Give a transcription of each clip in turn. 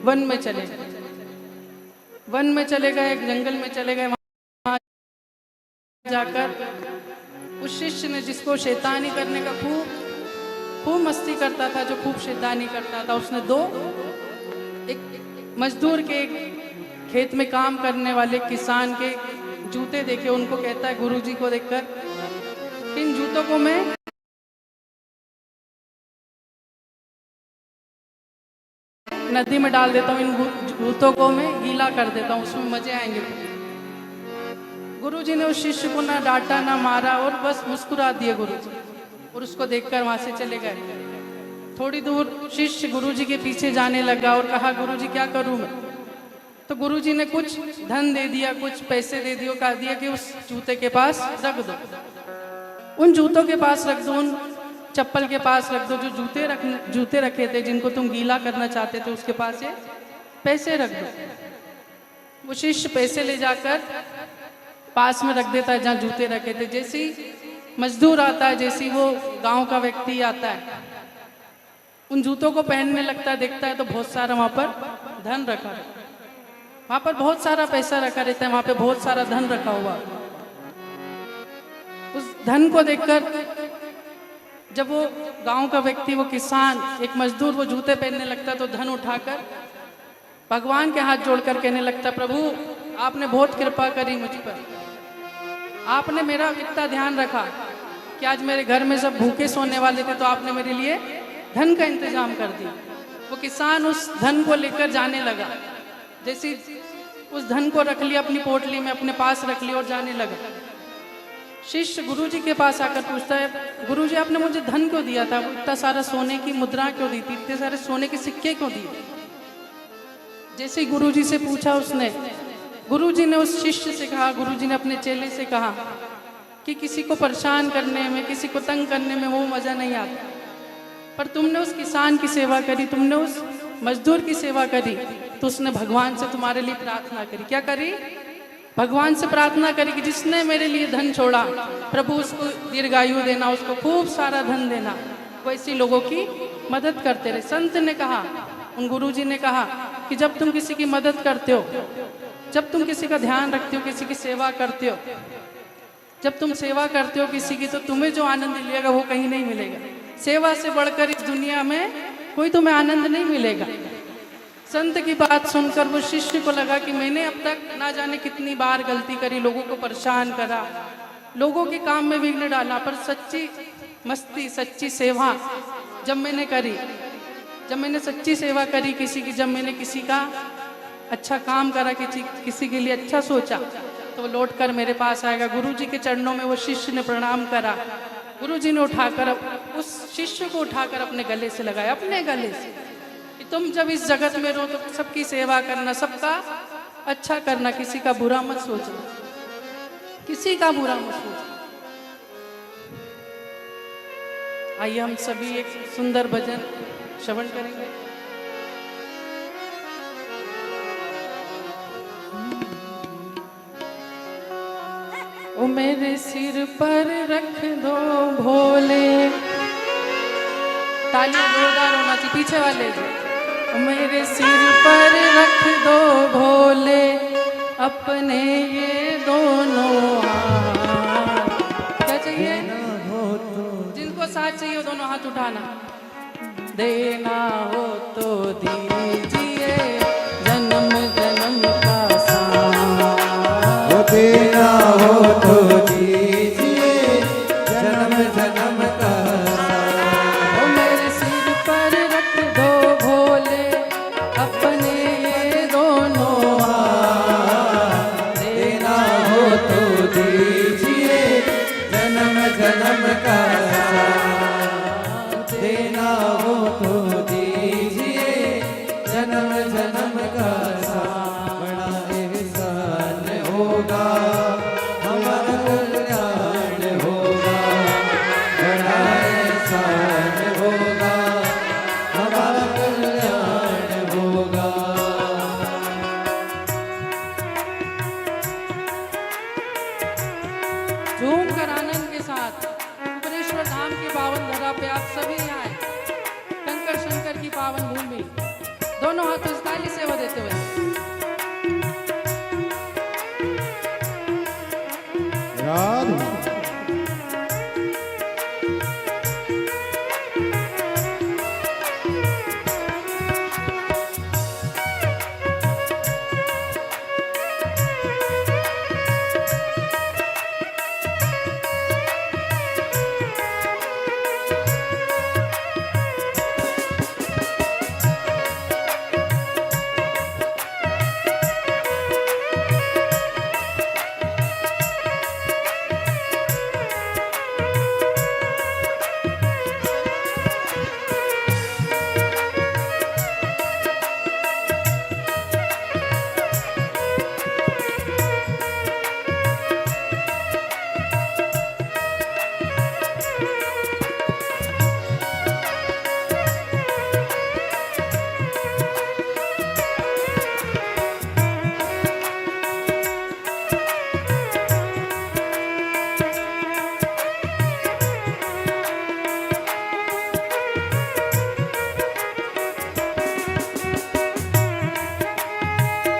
One में चले गए। वन में चले गए, एक जंगल में चले गए। वहां जाकर उस शिष्य ने, जिसको शैतानी करने का खूब मस्ती करता था, जो खूब शैतानी करता था, उसने एक मजदूर के, एक खेत में काम करने वाले किसान के जूते देखे। उनको कहता है गुरुजी को देखकर, इन जूतों को मैं नदी में डाल देता हूँ, इन जूतों को मैं गीला कर देता हूँ, उसमें मजे आएंगे। गुरुजी ने उस शिष्य को ना डांटा ना मारा, और बस मुस्कुरा दिए गुरुजी, और उसको देखकर वहां से चले गए। थोड़ी दूर शिष्य गुरुजी के पीछे जाने लगा और कहा, गुरुजी क्या करूं मैं? तो गुरुजी ने कुछ धन दे दिया, कुछ पैसे दे दिए, कहा दिया कि उस जूते के पास रख दो, उन जूतों के पास रख दो, उन चप्पल के पास रख दो, जो जूते रखे थे जिनको तुम गीला करना चाहते थे, उसके पास ये पैसे रख दो। वो शिष्य पैसे ले जाकर पास में रख देता है जहाँ जूते रखे थे। जैसे ही मजदूर आता है, जैसे ही वो गांव का व्यक्ति आता है, उन जूतों को पहनने लगता है, देखता है तो बहुत सारा वहां पर धन रखा है, वहां पर बहुत सारा पैसा रखा रहता है, वहां पे बहुत सारा धन रखा हुआ। उस धन को देखकर जब वो गांव का व्यक्ति, वो किसान, एक मजदूर वो जूते पहनने लगता, तो धन उठाकर भगवान के हाथ जोड़कर कहने लगता, प्रभु आपने बहुत कृपा करी मुझ पर, आपने मेरा इतना ध्यान रखा कि आज मेरे घर में सब भूखे सोने वाले थे, तो आपने मेरे लिए धन का इंतजाम कर दिया। वो किसान उस धन को लेकर जाने लगा। जैसे उस धन को रख लिया अपनी पोटली में, अपने पास रख लिया और जाने लगा। शिष्य गुरुजी के पास आकर पूछता है, गुरुजी आपने मुझे धन क्यों दिया था? इतना सारा सोने की मुद्रा क्यों दी थी? इतने सारे सोने के सिक्के क्यों दिए? जैसे ही गुरुजी से पूछा उसने, गुरुजी ने उस शिष्य से कहा, गुरुजी ने अपने चेले से कहा कि किसी को परेशान करने में, किसी को तंग करने में वो मजा नहीं आता, पर तुमने उस किसान की सेवा करी, तुमने उस मजदूर की सेवा करी, तो उसने भगवान से तुम्हारे लिए प्रार्थना करी। क्या करी? भगवान से प्रार्थना करी कि जिसने मेरे लिए धन छोड़ा, प्रभु उसको दीर्घायु देना, उसको खूब सारा धन देना, वैसे लोगों की मदद करते रहे। संत ने कहा, उन गुरुजी ने कहा कि जब तुम किसी की मदद करते हो, जब तुम किसी का ध्यान रखते हो, किसी की सेवा करते हो, जब तुम सेवा करते हो किसी की, तो तुम्हें जो आनंद मिलेगा वो कहीं नहीं मिलेगा। सेवा से बढ़कर इस दुनिया में कोई तुम्हें आनंद नहीं मिलेगा। संत की बात सुनकर वो शिष्य को लगा कि मैंने अब तक ना जाने कितनी बार गलती करी, लोगों को परेशान करा, लोगों के काम में विघ्न डाला, पर सच्ची मस्ती, सच्ची सेवा जब मैंने करी, जब मैंने सच्ची सेवा करी किसी की, जब मैंने किसी का अच्छा काम करा, किसी के लिए अच्छा सोचा, तो वो लौट कर मेरे पास आएगा। गुरुजी के चरणों में वो शिष्य ने प्रणाम करा। गुरुजी ने उठाकर उस शिष्य को उठाकर अपने गले से लगाया, अपने गले से, कि तुम जब इस जगत में रहो तो सबकी सेवा करना, सबका अच्छा करना, किसी का बुरा मत सोचना, किसी का बुरा मत सोचना। आइए हम सभी एक सुंदर भजन श्रवण करेंगे। ओ मेरे सिर पर रख दो भोले, ताली जोरदार होना चाहिए पीछे वाले जो। ओ मेरे सिर पर रख दो भोले, अपने ये दोनों हाथ। क्या चाहिए? जिनको साथ चाहिए वो दोनों हाथ उठाना। देना हो तो दीजिए जन्म जन्म का साथ, देना हो तो दीजिए जन्म जन्म का साथ। ओ मेरे सिर पर रख दो भोले, अपने ये दोनों हाथ, देना हो तो दीजिए जन्म जन्म का साथ। देना हो तो दीजिए जन्म जन्म का साथ। बड़ा एहसान होगा दोनों हाथों से ताली सेवा देते हुए। राधे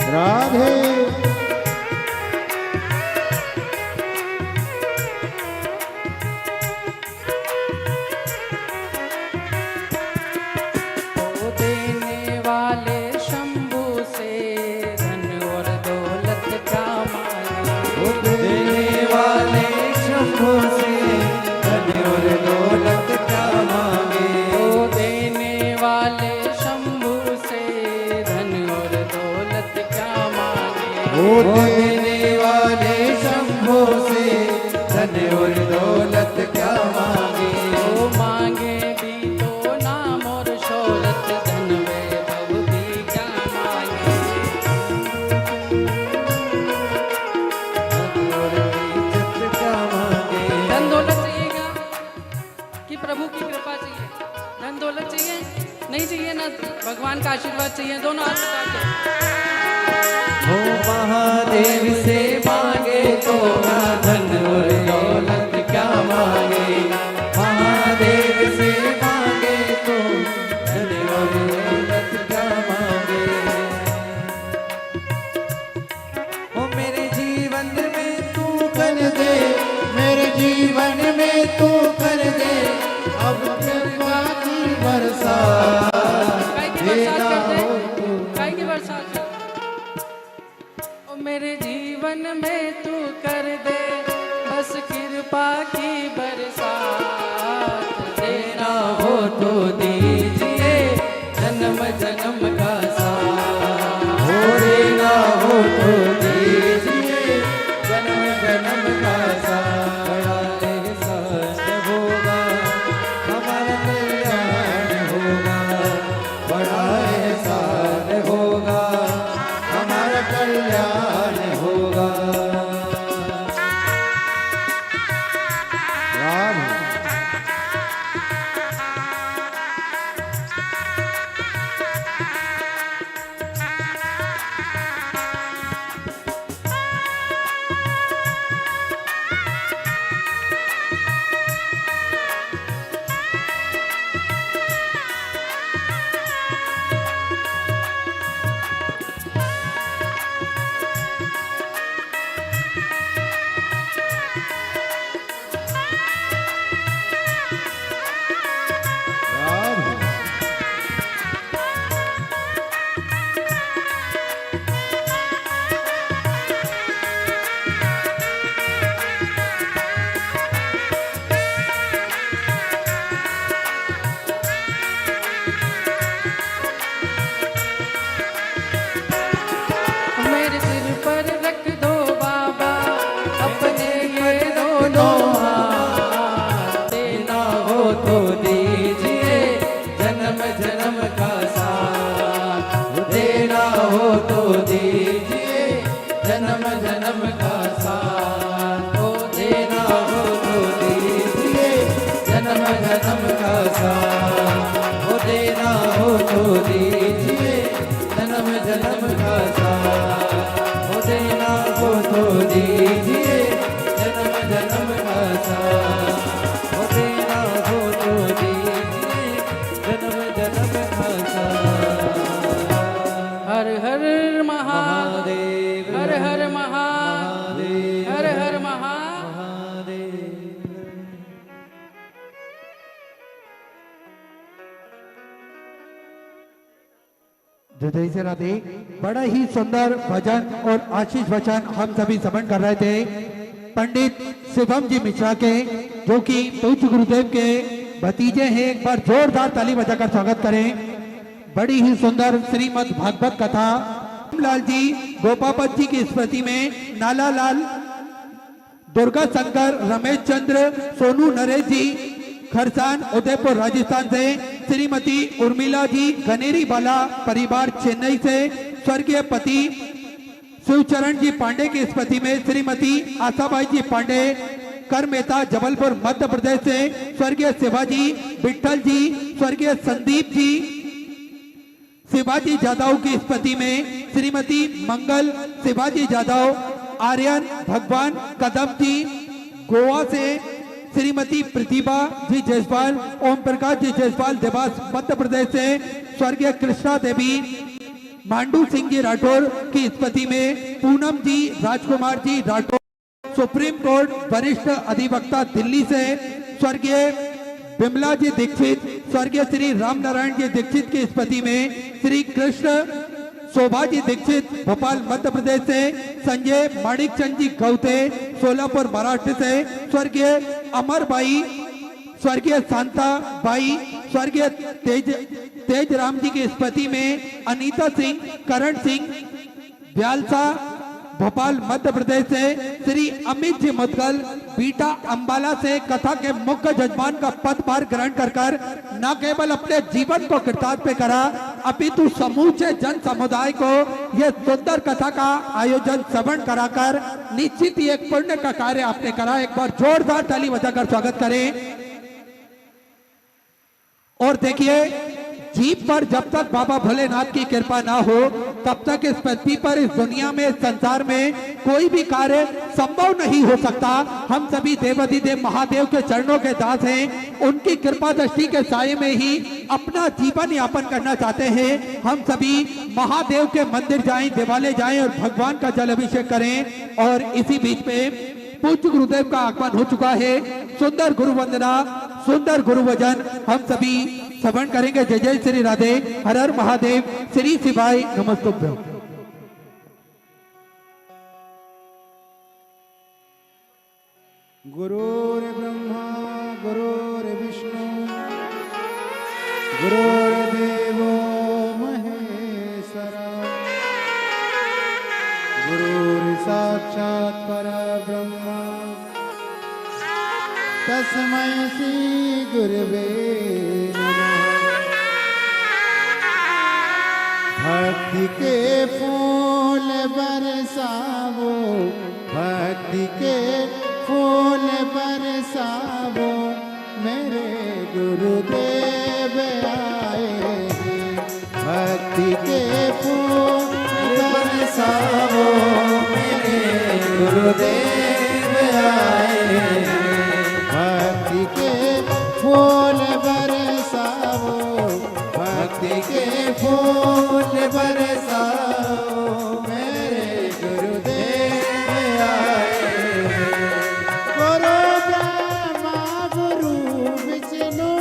राधे ओ देने वाले शंभू से धन और दौलत का मांगे। देने वाले शंभू से धन और दौलत क्या मांगे। ओ देने वाले शंभू से धन और दौलत क्या मांगे। वो देने वाले शंभू से धन और दौलत क्या मांगे। ओ मांगे भी तो नाम और शोहरत, धन वैभव भी क्या मांगे। धन और इज्जत क्या मांगे। धन दौलत चाहिएगा कि प्रभु की कृपा चाहिए? धन दौलत चाहिए? नहीं चाहिए ना, भगवान का आशीर्वाद चाहिए। दोनों हाथ उठा के हो महादेव से मांगे तो ना धन और दौलत क्या मांगे। महादेव से मांगे तो धन और दौलत क्या मांगे। ओ मेरे जीवन में तू कर दे, मेरे जीवन में तू कर दे अब कृपा की बरसात। काय की बरसात करते, काय की बरसात कर। ओ मेरे जीवन में तू कर दे बस कृपा की बरसात। देना हो तो दीजिए जन्म जन्म का साथ। हो देना हो तो दीजिए जन्म जन्म का साथ। बड़ा एहसान होगा हमारा कल्याण होगा। बड़ा एहसान होगा हमारा कल्याण होगा। राम राम मेरे सिर पर रख दो बाबा अपने ये दोनों हाथ। देना हो तो दीजिए जन्म जन्म का साथ। देना हो तो दीजिए जन्म जन्म का साथ। ओ देना हो तो दीजिए जन्म जन्म का साथ। ओ देना हो तो दीजिए जन्म जन्म का साथ। ओ देना हो तो दीजिए जन्म जन्म का साथ। ओ देना हो तो दीजिए जन्म जन्म का साथ। हर हर महादेव, हर हर महादेव, हर हर महादेव। जय से राधे। बड़ा ही सुंदर भजन और आशीष वचन हम सभी श्रवण कर रहे थे पंडित शिवम जी मिश्रा के, जो कि पूज्य गुरुदेव के भतीजे हैं। एक बार जोरदार ताली बजाकर स्वागत करें। बड़ी ही सुंदर श्रीमद् भागवत कथा। लाल जी गोपापत जी की स्मृति में नाला लाल, दुर्गा शंकर, रमेश चंद्र, सोनू नरेश जी खरसान उदयपुर राजस्थान से, श्रीमती उर्मिला जी गनेरी वाला परिवार चेन्नई से, स्वर्गीय पति शिवचरण जी पांडे की स्मृति में श्रीमती आशाबाई जी पांडे कर मेहता जबलपुर मध्य प्रदेश से, स्वर्गीय शिवाजी विठल जी, स्वर्गीय संदीप जी शिवाजी जादव की स्मृति में श्रीमती मंगल शिवाजी जादव, आर्यन भगवान कदम जी गोवा से, श्रीमती प्रतिभा जी जयसवाल, ओम प्रकाश जी जयसवाल देवास मध्य प्रदेश से, स्वर्गीय कृष्णा देवी मांडू सिंह जी राठौर की स्मृति में पूनम जी राजकुमार जी राठौर, सुप्रीम कोर्ट वरिष्ठ अधिवक्ता दिल्ली से, स्वर्गीय बिमला जी दीक्षित, स्वर्गीय श्री राम नारायण जी दीक्षित की स्मृति में श्री कृष्ण शोभा जी दीक्षित भोपाल मध्य प्रदेश से, संजय माणिक चंद जी गौते सोलापुर महाराष्ट्र से, स्वर्गीय अमर बाई, स्वर्गीय शांता बाई, स्वर्गीय तेज राम जी की स्मृति में अनीता सिंह, करण सिंह ब्यालसा भोपाल मध्य प्रदेश से, श्री अमित जी मुदगल बीटा अंबाला से कथा के मुख्य जजमान का पदभार ग्रहण कर न केवल अपने जीवन को कृतार्थ पे करा, अपितु समूचे जन समुदाय को यह सुंदर कथा का आयोजन श्रवण कराकर निश्चित ही एक पुण्य का कार्य आपने करा। एक बार जोरदार ताली बजाकर स्वागत करें। और देखिए, जीप पर जब तक बाबा भोलेनाथ की कृपा ना हो तब तक इस पृथ्वी पर, इस दुनिया में, इस संसार में कोई भी कार्य संभव नहीं हो सकता। हम सभी देवाधिदेव महादेव के चरणों के दास हैं। उनकी कृपा दृष्टि के साये में ही अपना जीवन यापन करना चाहते हैं। हम सभी महादेव के मंदिर जाएं, देवालय जाएं और भगवान का जल अभिषेक करें। और इसी बीच में पूज्य गुरुदेव का आगमन हो चुका है। सुंदर गुरु वंदना, सुंदर गुरु वचन हम सभी श्रवण करेंगे। जय जय श्री राधे, हर हर महादेव, श्री शिवाय नमस्तुभ्यं। गुरुर्ब्रह्मा गुरुर्विष्णु गुरुर्देवो महेश्वरा, गुरुर्साक्षात् परब्रह्मा तस्मै श्री गुरवे नमः। भक्ति के फूल बरसावो, भक्ति के फूल बरसावो, मेरे गुरुदेव आए हैं। भक्ति के फूल बरसावो, मेरे गुरुदेव आए हैं। भक्ति के फूल बरसावो, भक्ति के फूल बरसावो, मेरे गुरुदेव आए हैं। गुरु ब्रह्मा गुरु विष्णु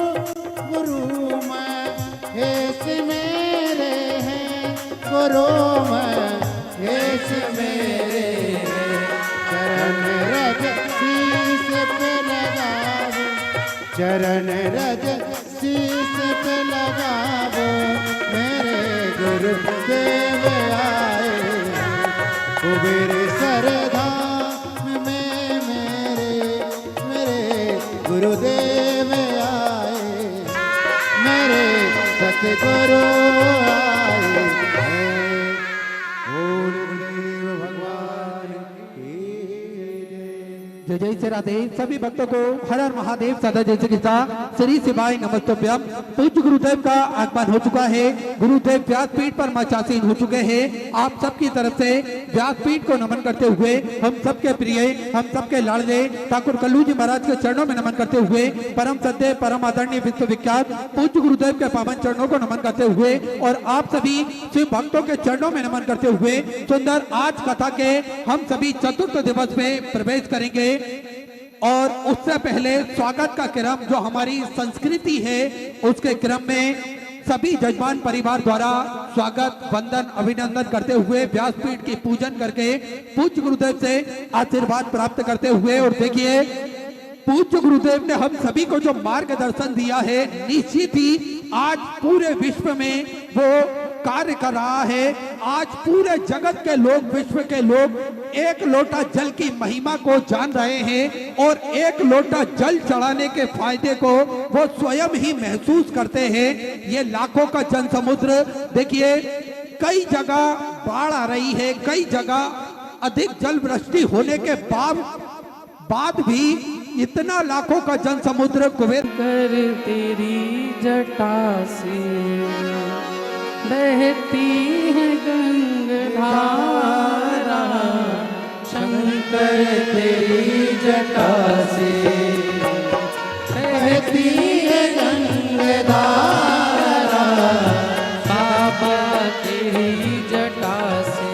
गुरु महेश मेरे हैं। गुरु महेश मेरे हैं। चरण रज शीश पे लगावो, चरण रज शीश पे लगावो, मेरे गुरुदेव आए। कुबेर सरधाम में मेरे गुरुदेव आए। मेरे सतगुरु आए हैं। बोल गुरुदेव भगवान की जय। जय जय श्री राधे। सभी भक्तों को हर हर महादेव सदा जय श्री कृष्णा श्री शिवाय नमस्तभ्यम। पूज्य गुरुदेव का आगमन हो चुका है। गुरुदेव व्यासपीठ पर मचासीन हो चुके हैं। आप सबकी तरफ से व्यासपीठ को नमन करते हुए हम सबके प्रिय, हम सबके लाडले ठाकुर कल्लू जी महाराज के चरणों में नमन करते हुए परम सत्य परम आदरणीय विश्वविख्यात पूज्य गुरुदेव के पावन चरणों को नमन करते हुए और आप सभी शिव भक्तों के चरणों में नमन करते हुए सुंदर आज कथा के हम सभी चतुर्थ दिवस में प्रवेश करेंगे। और उससे पहले स्वागत का क्रम जो हमारी संस्कृति है उसके क्रम में सभी जजमान परिवार द्वारा स्वागत वंदन अभिनंदन करते हुए व्यासपीठ की पूजन करके पूज्य गुरुदेव से आशीर्वाद प्राप्त करते हुए, और देखिए पूज्य गुरुदेव ने हम सभी को जो मार्गदर्शन दिया है निश्चित ही आज पूरे विश्व में वो कार्य कर रहा है। आज पूरे जगत के लोग, विश्व के लोग एक लोटा जल की महिमा को जान रहे हैं और एक लोटा जल चढ़ाने के फायदे को वो स्वयं ही महसूस करते हैं। ये लाखों का जन समुद्र देखिए, कई जगह बाढ़ आ रही है, कई जगह अधिक जल वृष्टि होने के बाद भी इतना लाखों का जन समुद्र कुबेर कर तेरी जटा से बहती है गंगाधारा, शंकर तेरी जटा से बहती है गंगाधारा, बाबा तेरी जटा से,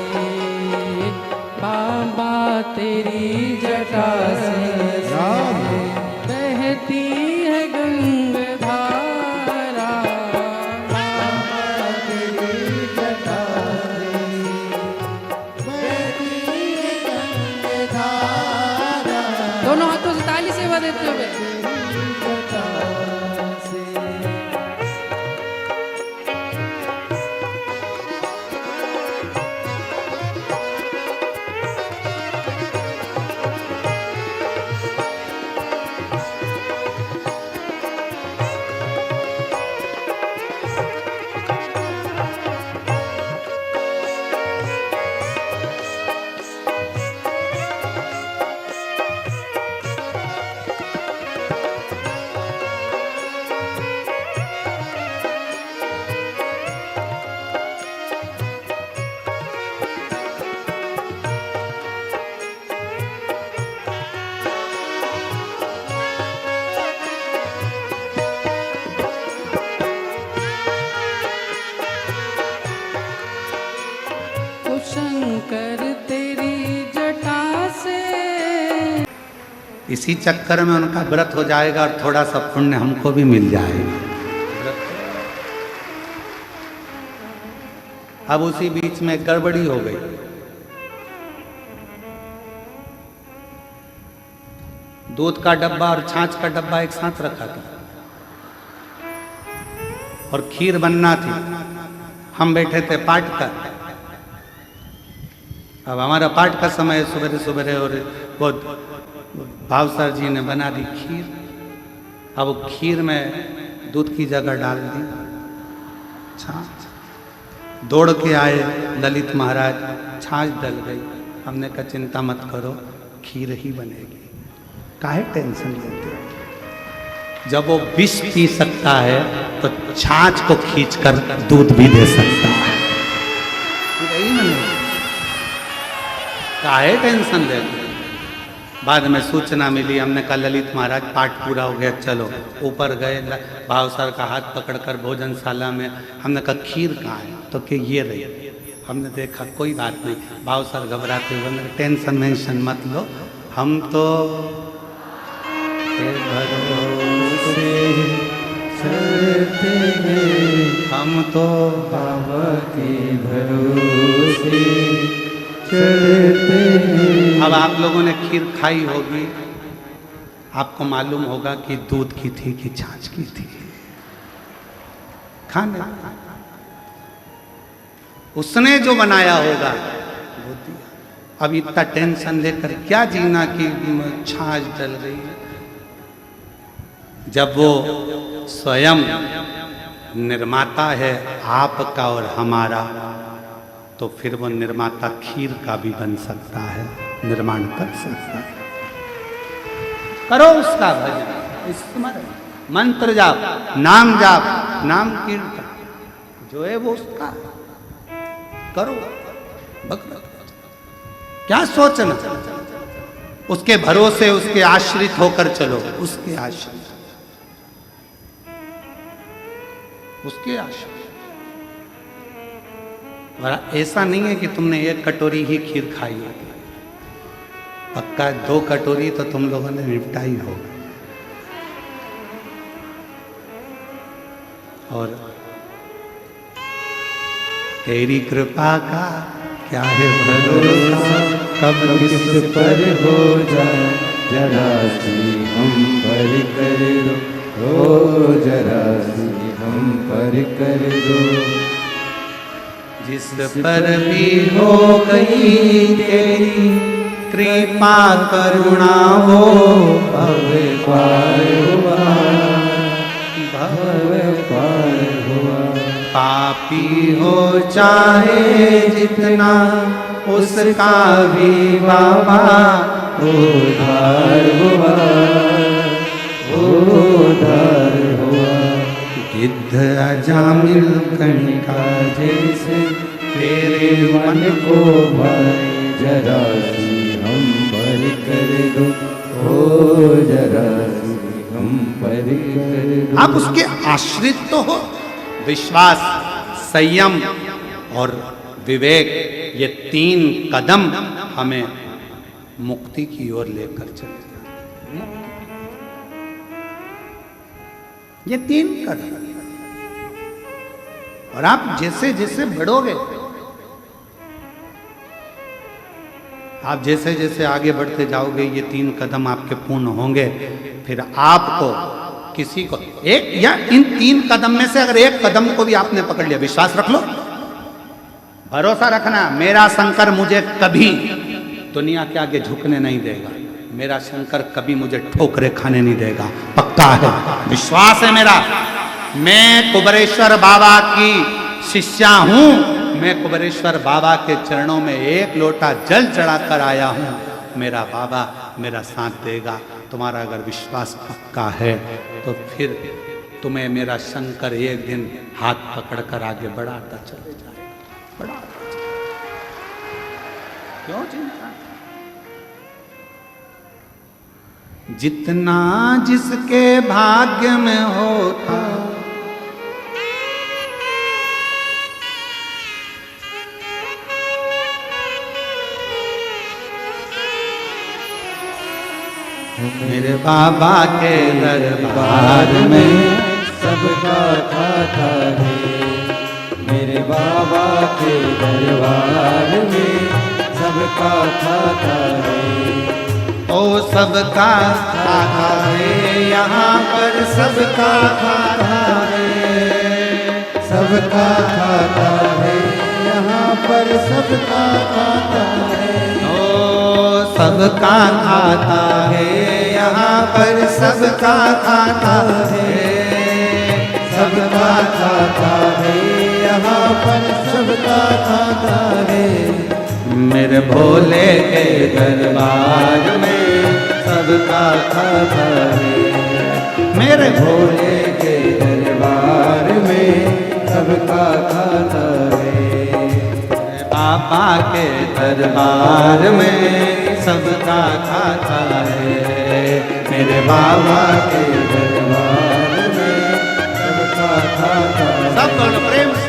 बाबा तेरी जटा से बहती है गंगाधारा, बाबा तेरी जटा दोनों हाथों से ताली सेवा देते हुए शंकर तेरी जटा से। इसी चक्कर में उनका व्रत हो जाएगा और थोड़ा सा पुण्य हमको भी मिल जाएगा। अब उसी बीच में गड़बड़ी हो गई। दूध का डब्बा और छाछ का डब्बा एक साथ रखा था और खीर बनना थी। हम बैठे थे पाठ का। अब हमारा पाठ का समय सवेरे सवेरे और वो भावसर जी ने बना दी खीर। अब वो खीर में दूध की जगह डाल दी छाछ। दौड़ के आए ललित महाराज, छाछ डल गई। हमने कहा चिंता मत करो, खीर ही बनेगी, काहे टेंशन लेते हो। जब वो विष पी सकता है तो छाछ को खींचकर दूध भी दे सकता है। काहे टेंशन लेते। बाद में सूचना मिली, हमने कहा ललित महाराज पाठ पूरा हो गया, चलो। ऊपर गए, भाव सर का हाथ पकड़कर भोजनशाला में। हमने कहा खीर कहाँ है, तो कि ये रही। हमने देखा कोई बात नहीं। भाव सर घबराते हुए, टेंशन वेंशन मत लो, हम तो भरोसे चलते हैं, हम तो बाबा के भरोसे चलते हैं। अब आप लोगों ने खीर खाई होगी, आपको मालूम होगा कि दूध की थी कि छाछ की थी। खाने उसने जो बनाया होगा वो दिया। अब इतना टेंशन लेकर क्या जीना कि छाछ डल गई। जब वो स्वयं निर्माता है आपका और हमारा, तो फिर वो निर्माता खीर का भी बन सकता है, निर्माण कर सकता है। करो उसका भजन, स्मरण, मंत्र जाप, नाम जाप, नाम कीर्तन, जो है वो उसका करो। भगवत क्या सोचना, उसके भरोसे, उसके आश्रित होकर चलो, उसके आश्रित, उसके आश्रित। और ऐसा नहीं है कि तुमने एक कटोरी ही खीर खाई होगी, पक्का 2 कटोरी तो तुम लोगों ने निपटा ही होगा। और तेरी कृपा का क्या है भरोसा, कब किस पर हो जाए, जरा सी हम पर कर दो, ओ जरा सी हम पर कर दो। जिस पर भी हो गई तेरी कृपा करुणा हो, भव पार हुआ, भव पार हुआ। पापी हो चाहे जितना, उसका भी बाबा उद्धार हुआ, उद्धार हुआ। गिद्ध अजामिल कणिका जैसे तेरे मन को भाई, जरा सी हम पर कर दो, ओ जरा सी हम पर कर दो। आप उसके आश्रित तो हो। विश्वास, संयम और विवेक, ये 3 कदम हमें मुक्ति की ओर लेकर चले जाते हैं। ये 3 कदम, और आप जैसे जैसे बढ़ोगे, आप जैसे जैसे आगे बढ़ते जाओगे, ये 3 कदम आपके पूर्ण होंगे। फिर आपको किसी को एक या इन 3 कदम में से अगर एक कदम को भी आपने पकड़ लिया, विश्वास रख लो, भरोसा रखना, मेरा शंकर मुझे कभी दुनिया के आगे झुकने नहीं देगा, मेरा शंकर कभी मुझे ठोकरे खाने नहीं देगा, पक्का है, विश्वास है मेरा। मैं कुबेरेश्वर बाबा की शिष्या हूं, मैं कुबेरेश्वर बाबा के चरणों में 1 लोटा जल चढ़ाकर आया हूं, मेरा बाबा मेरा साथ देगा। तुम्हारा अगर विश्वास पक्का है तो फिर तुम्हें मेरा शंकर एक दिन हाथ पकड़कर आगे बढ़ाता चले जाएगा, बढ़ाता चले। क्यों चिंता? जितना जिसके भाग्य में होता, मेरे बाबा के दरबार में सबका खाता है, मेरे बाबा के दरबार में सबका खाता है। ओ सबका खाता है, यहाँ पर सबका खाता है, सबका खाता है, यहाँ पर सबका खाता है। ओ सबका खाता है, यहाँ पर सबका खाता है, सबका खाता है, यहाँ पर सबका खाता है। मेरे भोले के दरबार में सबका खाता है, मेरे भोले के दरबार में सबका खाता है। बाबा के दरबार में सबका खाता है, मेरे बाबा के दरबार में सबका खाता है। सब बोलो प्रेम से।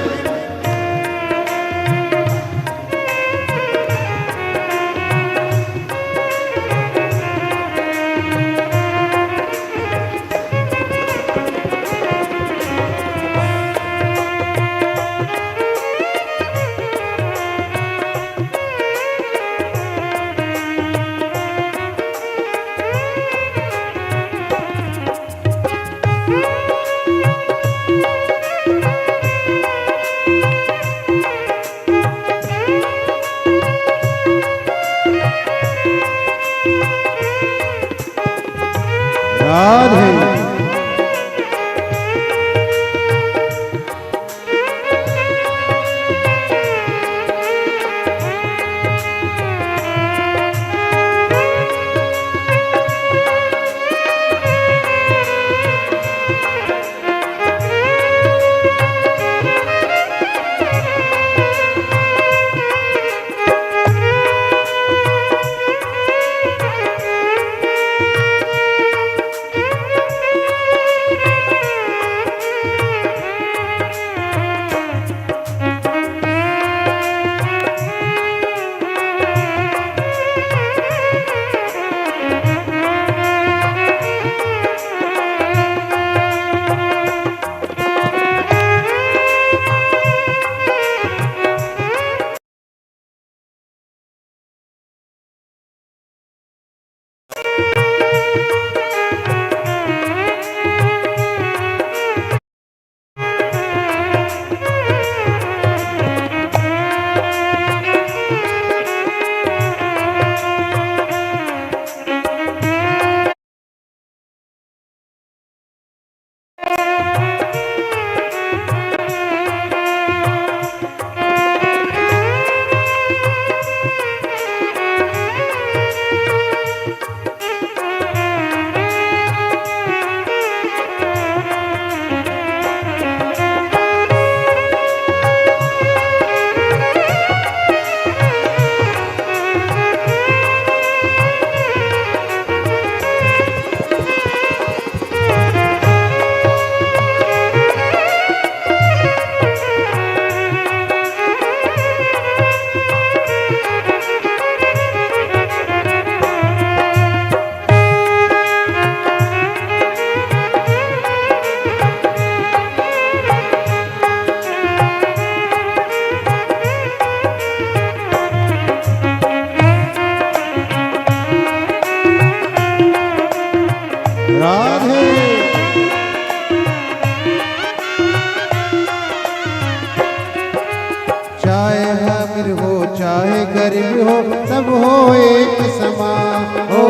अमीर हो चाहे गरीब हो सब हो एक समान, हो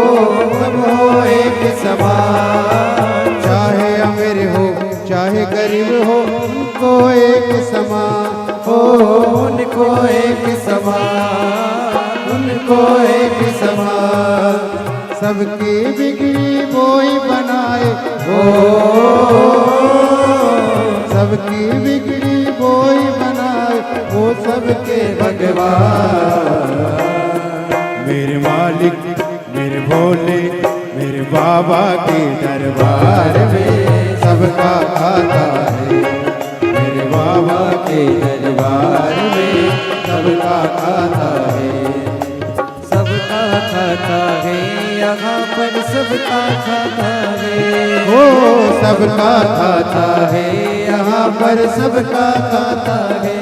सब हो एक समान, चाहे अमीर हो चाहे गरीब हो उनको एक समान, हो उनको एक समान, उनको एक समान, सबकी बिगड़ी वही बनाए, हो सबकी बिगड़ी वही बनाए वो सबके भगवान। मेरे मालिक मेरे भोले मेरे बाबा के दरबार में सबका खाता है, मेरे बाबा के दरबार में सबका खाता है, सबका खाता है, यहाँ पर सबका खाता है, हो सबका खाता है, यहाँ पर सबका खाता है,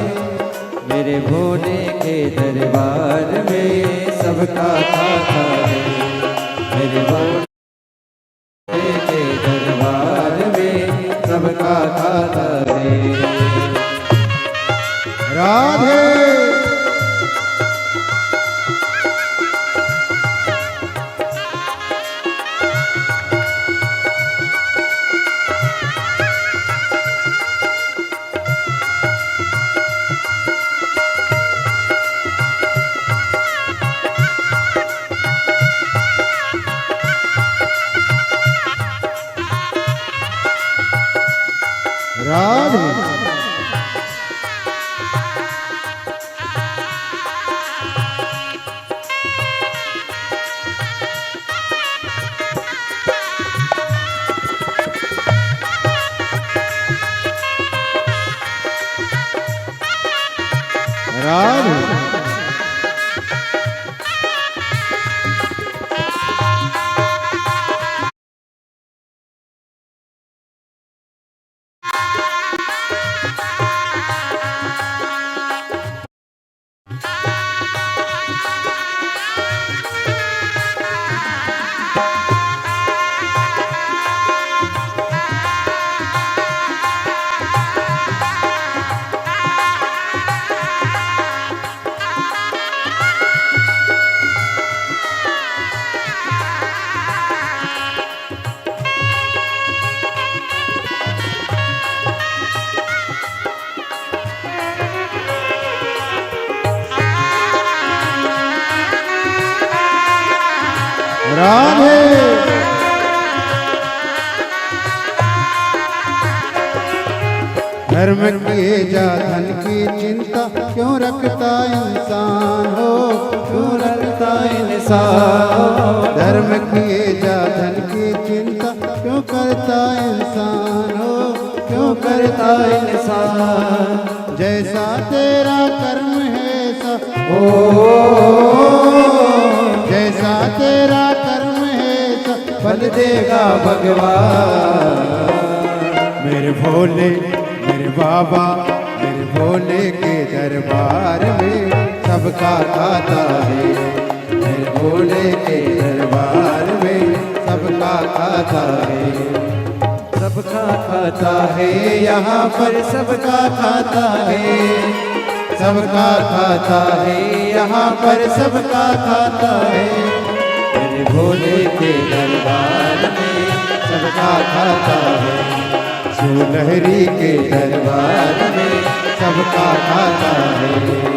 मेरे भोले के दरबार में सबका खाता है, मेरे भोले के दरबार में सबका खाता है। राधे राधे राधे राधे धर्म किए जा धन की चिंता क्यों रखता इंसान हो, क्यों रखता इंसान, धर्म किए जा धन की चिंता क्यों करता इंसान हो, क्यों करता इंसान, जैसा तेरा कर्म है ऐसा हो जैसा तेरा कर्म है ऐसा फल देगा भगवान। मेरे भोले मेरे बाबा मेरे भोले के दरबार में सबका खाता है, मेरे भोले के दरबार में सबका खाता है, सबका खाता है, यहाँ पर सबका खाता है, सबका खाता है, यहाँ पर सबका खाता है, मेरे भोले के दरबार में सबका खाता है, सुलहरी के दरबार में सबका खाता है।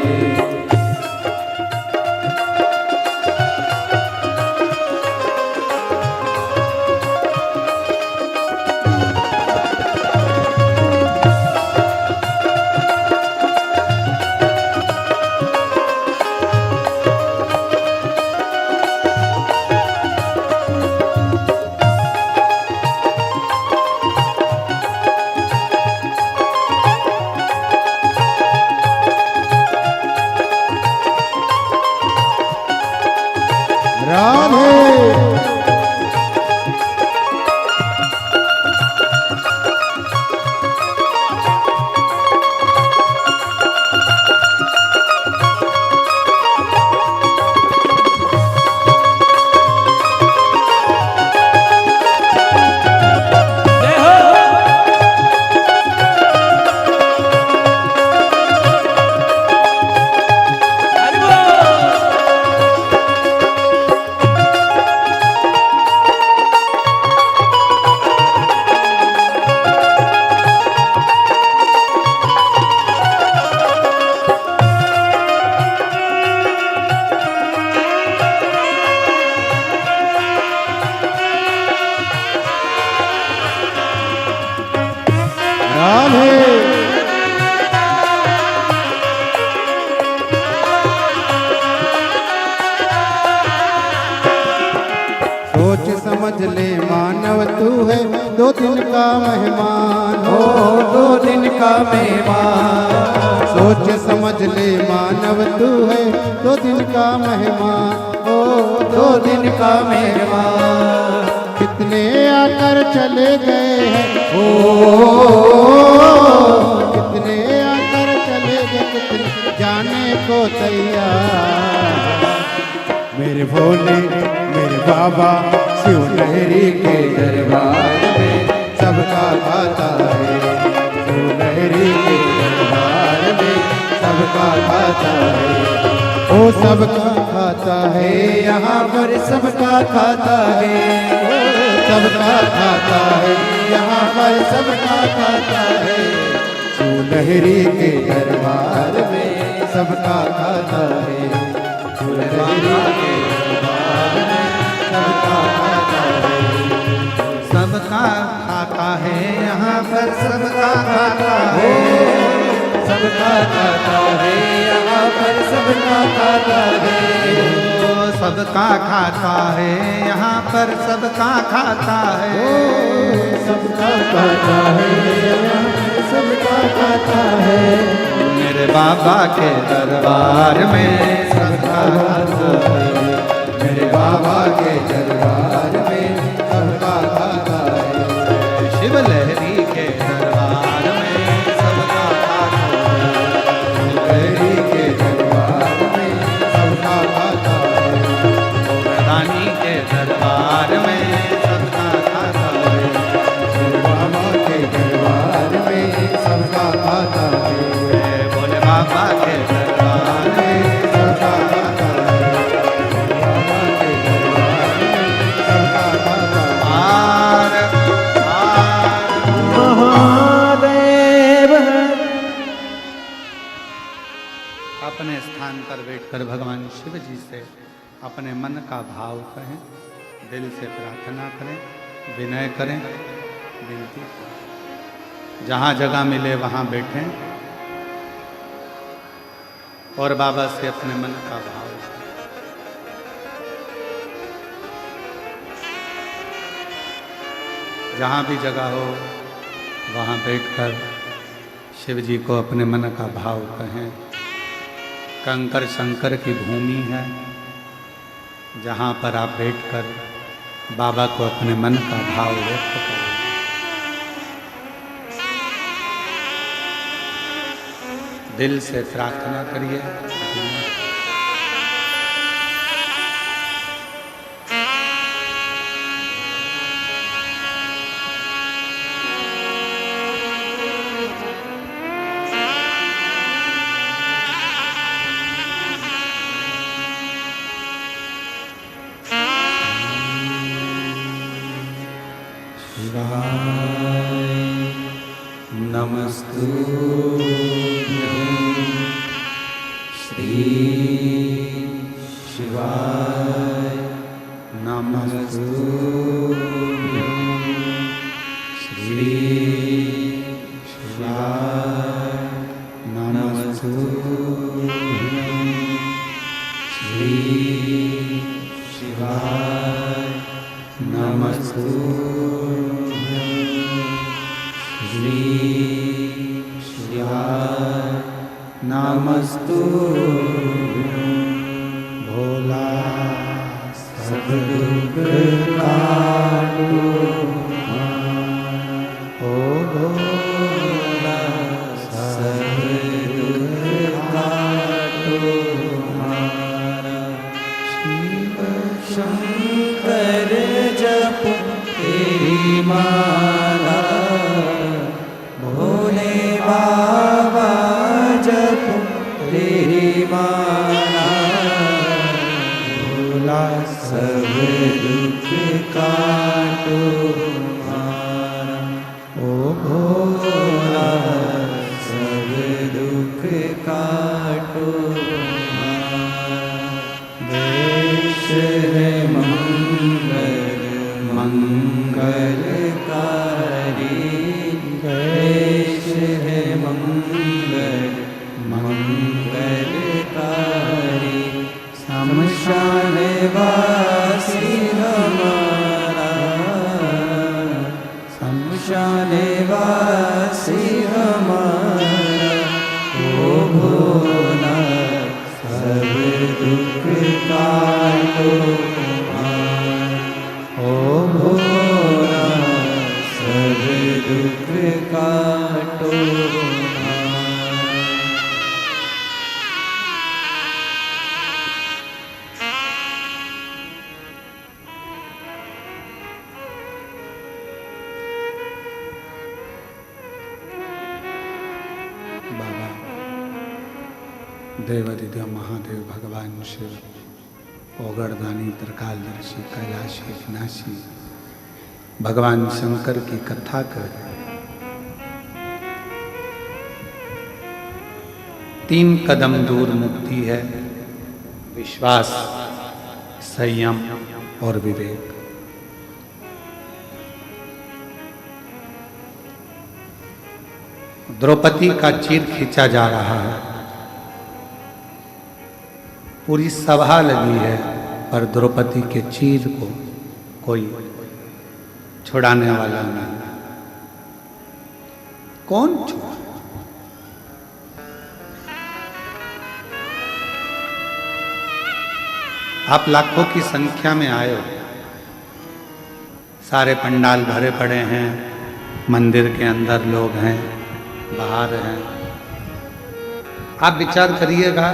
तू है 2 दिन का मेहमान ओ 2 दिन का मेहमान, सोच समझ ले मानव तू है 2 दिन का मेहमान ओ 2 दिन का मेहमान। कितने आकर चले गए हैं ओ कितने आकर चले गए, कितने जाने को तैयार। मेरे भोले मेरे बाबा शिव लहरी के दरबार में सबका खाता है, शिव लहरी के दरबार में सबका खाता है, ओ सबका खाता है, यहाँ पर सबका खाता है, सबका खाता है, यहाँ पर सबका खाता है, शिव लहरी के दरबार में सबका खाता है, शिव लहरी के दरबार में सबका खाता है, सबका खाता है, यहाँ पर सबका खाता है, सबका खाता है, यहाँ पर सबका खाता है, ओ सबका खाता है, यहाँ पर सबका खाता है, सबका खाता है, यहाँ पर सबका खाता है, मेरे बाबा के दरबार में सबका खाता है, मेरे बाबा के दरबार में सबका खाता है, शिव लहरी के दरबार में सबका खाता है, लहरी के दरबार में सबका खाता है, रानी के दरबार में सबका खाता है, मेरे बाबा के दरबार में सबका खाता है, भोले बाबा के दरबार में सबका खाता है, बाबा के दरबार में सबका खाता है। आर महादेव। अपने स्थान पर बैठकर भगवान शिव जी से अपने मन का भाव कहें, दिल से प्रार्थना करें, विनय करें, विनती करें। जहाँ जगह मिले वहाँ बैठें और बाबा से अपने मन का भाव करें। जहाँ भी जगह हो वहाँ बैठकर शिव जी को अपने मन का भाव कहें। कंकर शंकर की भूमि है, जहाँ पर आप बैठकर बाबा को अपने मन का भाव व्यक्त करें। दिल से प्रार्थना करिए। नमस्तुभ्यं श्री शिवाय, नमस्तुभ्यं श्री शिवाय, नमस्तुभ्यं श्री शिवाय, नमस्तुभ्यं श्री शिवाय, नमस्तुभ्यं। भोला सब दुख काटो, ओ भोला सब दुख काटो हमारा। शिव शंकर जप तेरी माला, भोले बाबा जप तेरी माला, भोला सब दुख काटो हमारा, ओ भोला सब दुख काटो हमारा। देश है मंगल मंगलकारी, देश है मंगल मंगलकारी, शमशान वासी हमारा, देव अधिदेव महादेव भगवान शिव, ओगड़दानी त्रिकालदर्शी कैलाशी विनाशी भगवान शंकर की कथा कर 3 कदम दूर मुक्ति है, विश्वास, संयम और विवेक। द्रौपदी का चीर खींचा जा रहा है, पूरी सभा लगी है, पर द्रौपदी के चीर को कोई छुड़ाने वाला नहीं। कौन छुड़ा? आप लाखों की संख्या में आए हो, सारे पंडाल भरे पड़े हैं, मंदिर के अंदर लोग हैं, बाहर हैं। आप विचार करिएगा,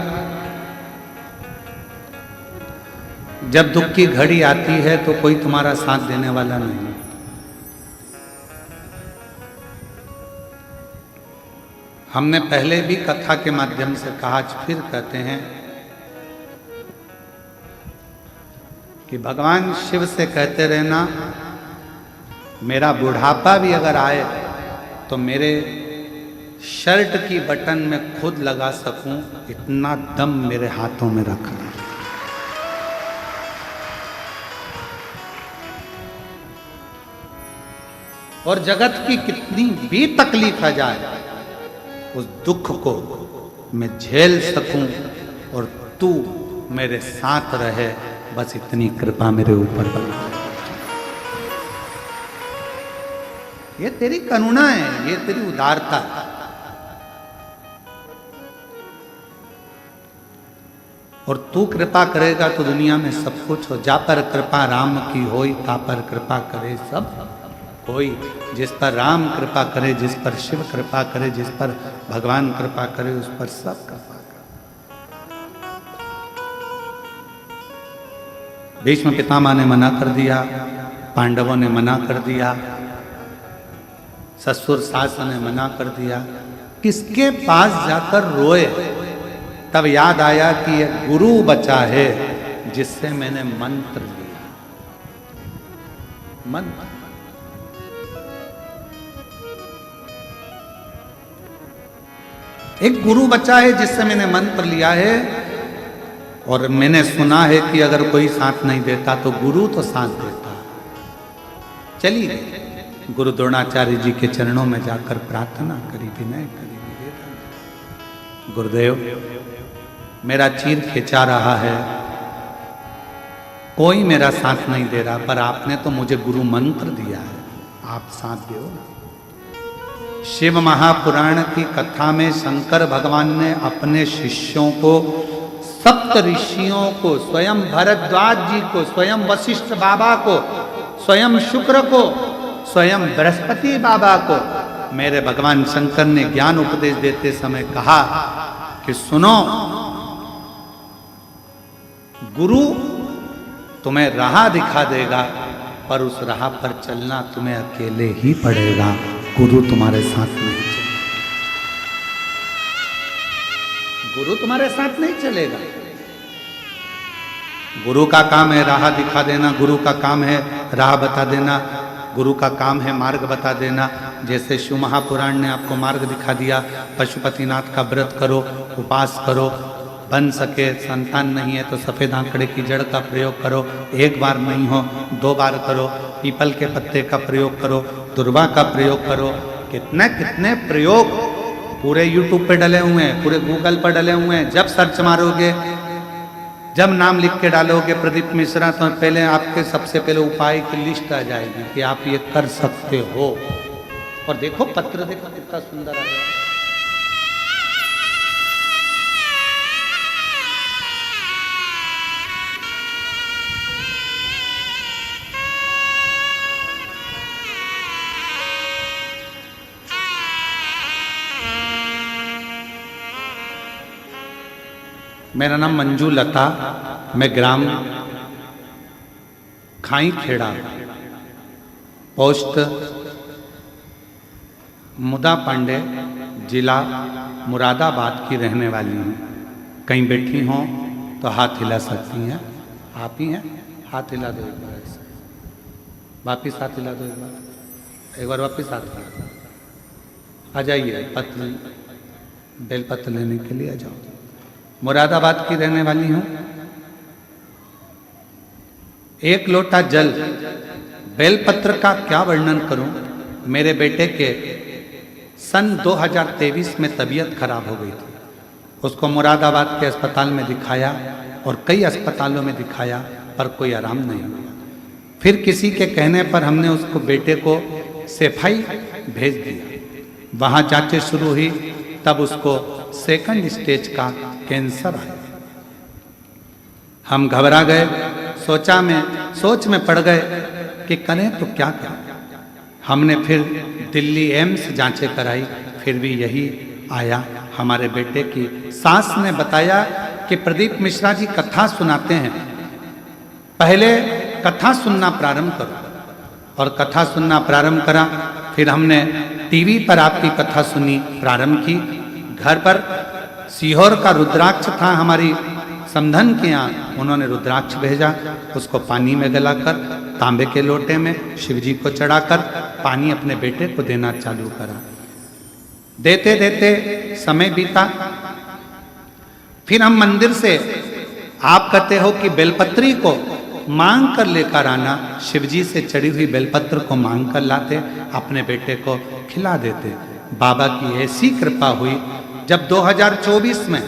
जब दुख की घड़ी आती है तो कोई तुम्हारा साथ देने वाला नहीं। हमने पहले भी कथा के माध्यम से कहा, आज फिर कहते हैं कि भगवान शिव से कहते रहना, मेरा बुढ़ापा भी अगर आए तो मेरे शर्ट की बटन में खुद लगा सकूं, इतना दम मेरे हाथों में रखा। और जगत की कितनी भी तकलीफ आ जाए, उस दुख को मैं झेल सकूं और तू मेरे साथ रहे, बस इतनी कृपा मेरे ऊपर बना। ये तेरी करुणा है, ये तेरी उदारता है। और तू कृपा करेगा तो दुनिया में सब कुछ हो। जा पर कृपा राम की होई, ता पर कृपा करे सब कोई। जिस पर राम कृपा करे, जिस पर शिव कृपा करे, जिस पर भगवान कृपा करे, उस पर सब कृपा करे। भीष्म पितामह ने मना कर दिया, पांडवों ने मना कर दिया, ससुर सास ने मना कर दिया। किसके पास जाकर रोए? तब याद आया कि एक गुरु बचा है जिससे मैंने मंत्र लिया। मंत्र, एक गुरु बचा है जिससे मैंने मंत्र लिया है। और मैंने सुना है कि अगर कोई साथ नहीं देता तो गुरु तो साथ देता। चली गई, गुरु द्रोणाचार्य जी के चरणों में जाकर प्रार्थना करी, विनय करी, निवेदन। गुरुदेव, मेरा चीर खिंचा रहा है, कोई मेरा साथ नहीं दे रहा, पर आपने तो मुझे गुरु मंत्र दिया है, आप साथ दो। शिव महापुराण की कथा में शंकर भगवान ने अपने शिष्यों को, सप्त ऋषियों को, स्वयं भरद्वाज जी को, स्वयं वशिष्ठ बाबा को, स्वयं शुक्र को, स्वयं बृहस्पति बाबा को, मेरे भगवान शंकर ने ज्ञान उपदेश देते समय कहा कि सुनो, गुरु तुम्हें राह दिखा देगा, पर उस राह पर चलना तुम्हें अकेले ही पड़ेगा, गुरु तुम्हारे साथ नहीं चलेगा। गुरु तुम्हारे साथ नहीं चलेगा। गुरु का काम है राह दिखा देना, गुरु का काम है राह बता देना, गुरु का काम है मार्ग बता देना। जैसे शिव महापुराण ने आपको मार्ग दिखा दिया, पशुपतिनाथ का व्रत करो, उपास करो, बन सके, संतान नहीं है तो सफेद आंकड़े की जड़ का प्रयोग करो, एक बार नहीं हो 2 बार करो, पीपल के पत्ते का प्रयोग करो, दुर्वा का प्रयोग करो। कितने कितने प्रयोग पूरे यूट्यूब पे डले हुए हैं, पूरे गूगल पर डले हुए हैं। जब सर्च मारोगे, जब नाम लिख के डालोगे प्रदीप मिश्रा, तो पहले आपके सबसे पहले उपाय की लिस्ट आ जाएगी कि आप ये कर सकते हो। और देखो पत्र, देखो कितना सुंदर है। मेरा नाम मंजू लता, मैं ग्राम खाई खेड़ा, पोस्ट मुदा पांडे, जिला मुरादाबाद की रहने वाली हूँ। कहीं बैठी हों तो हाथ हिला सकती हैं। आप ही हैं, हाथ हिला दो एक बार ऐसे, वापिस हाथ हिला दो एक बार वापिस हाथ हिला दो। आ जाइए, पत्र बेलपत्र लेने के लिए आ जाओ। मुरादाबाद की रहने वाली हूँ। एक लोटा जल, बेलपत्र का क्या वर्णन करूं। मेरे बेटे के सन 2023 में तबीयत खराब हो गई थी। उसको मुरादाबाद के अस्पताल में दिखाया और कई अस्पतालों में दिखाया, पर कोई आराम नहीं हुआ। फिर किसी के कहने पर हमने उसको बेटे को सेफाई भेज दिया। वहाँ जांचें शुरू हुई, तब उसको सेकंड स्टेज का कैंसर आया। हम घबरा गए, सोच में पड़ गए कि करें तो क्या करें। हमने फिर दिल्ली एम्स जांचें कराई, फिर भी यही आया। हमारे बेटे की सास ने बताया कि प्रदीप मिश्रा जी कथा सुनाते हैं, पहले कथा सुनना प्रारंभ करो। और कथा सुनना प्रारंभ करा। फिर हमने टीवी पर आपकी कथा सुनी प्रारंभ की। घर पर सीहोर का रुद्राक्ष था हमारी समधन के यहाँ, उन्होंने रुद्राक्ष भेजा। उसको पानी में गलाकर तांबे के लोटे में शिवजी को चढ़ाकर पानी अपने बेटे को देना चालू करा। देते देते समय बीता। फिर हम मंदिर से, आप कहते हो कि बेलपत्री को मांग कर लेकर आना, शिवजी से चढ़ी हुई बेलपत्र को मांग कर लाते, अपने बेटे को खिला देते। बाबा की ऐसी कृपा हुई, जब 2024 में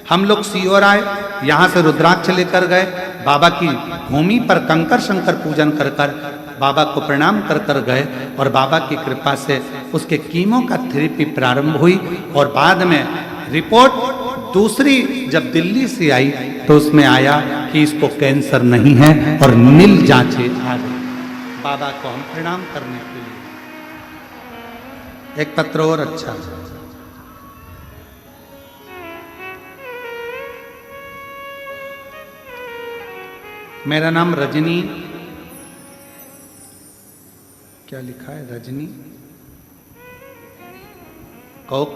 हम लोग सीहोर आए, यहाँ से रुद्राक्ष लेकर गए, बाबा की भूमि पर कंकर शंकर पूजन कर कर बाबा को प्रणाम कर कर गए। और बाबा की कृपा से उसके कीमो का थेरेपी प्रारंभ हुई। और बाद में रिपोर्ट दूसरी जब दिल्ली से आई तो उसमें आया कि इसको कैंसर नहीं है और नील जांचें आ गई। बाबा को हम प्रणाम करने के लिए। एक पत्र और अच्छा, मेरा नाम रजनी, क्या लिखा है, रजनी कौक